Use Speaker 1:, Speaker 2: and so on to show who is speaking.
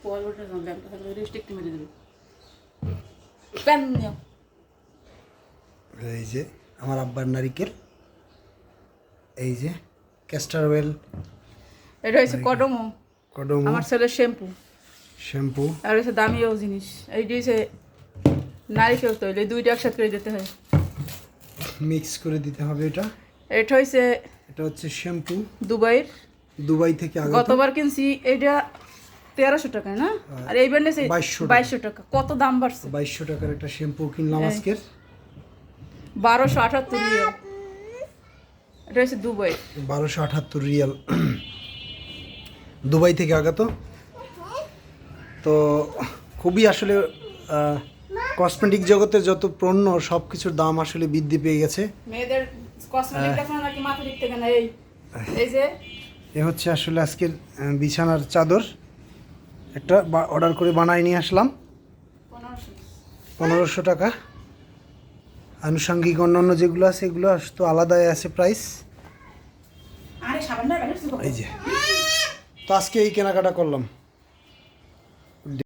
Speaker 1: পরোটা না ব্যাংকটা থাকলে রেস্ট্রিক্ট মেরে দেবে প্যান নিও।
Speaker 2: এই যে আমার আব্বার নারিকেল, এই যে ক্যাস্টার অয়েল,
Speaker 1: এটা হচ্ছে কডমো,
Speaker 2: কডমো,
Speaker 1: আমার ছেলের শ্যাম্পু,
Speaker 2: শ্যাম্পু,
Speaker 1: আর হচ্ছে দামিও জিনিস। এইটি হচ্ছে নারিকেল তৈল, এই দুইটা একসাথে করে দিতে হয়,
Speaker 2: মিক্স করে দিতে হবে।
Speaker 1: এটা
Speaker 2: হচ্ছে শ্যাম্পু
Speaker 1: দুবাইয়ের,
Speaker 2: দুবাই থেকে আগত।
Speaker 1: গতবার কিনছি এটা 1300 টাকায় না, আর এইবার নিয়েছে 2200 টাকা। কত দাম বাড়ছে!
Speaker 2: 2200 টাকার একটা শ্যাম্পু কিনলাম আজকের,
Speaker 1: 1278 রিয়াল। এটা হচ্ছে দুবাই,
Speaker 2: 1278 রিয়াল, দুবাই থেকে আগত। তো খুবই আসলে কসমেটিক জগতে যত পণ্য সব কিছুর দাম আসলে বৃদ্ধি পেয়ে গেছে।
Speaker 1: মেয়েদের কসমেটিক দেখো নাকি মাথা দিক থেকে না। এই যে
Speaker 2: এ হচ্ছে আসলে আজকের বিছানার চাদর, একটা অর্ডার করে বানায় নিয়ে আসলাম, 1500 টাকা। আনুষঙ্গিক অন্যান্য যেগুলো আছে এগুলো তো আলাদাই আছে প্রাইস। এই যে তো আজকে এই কেনাকাটা করলাম।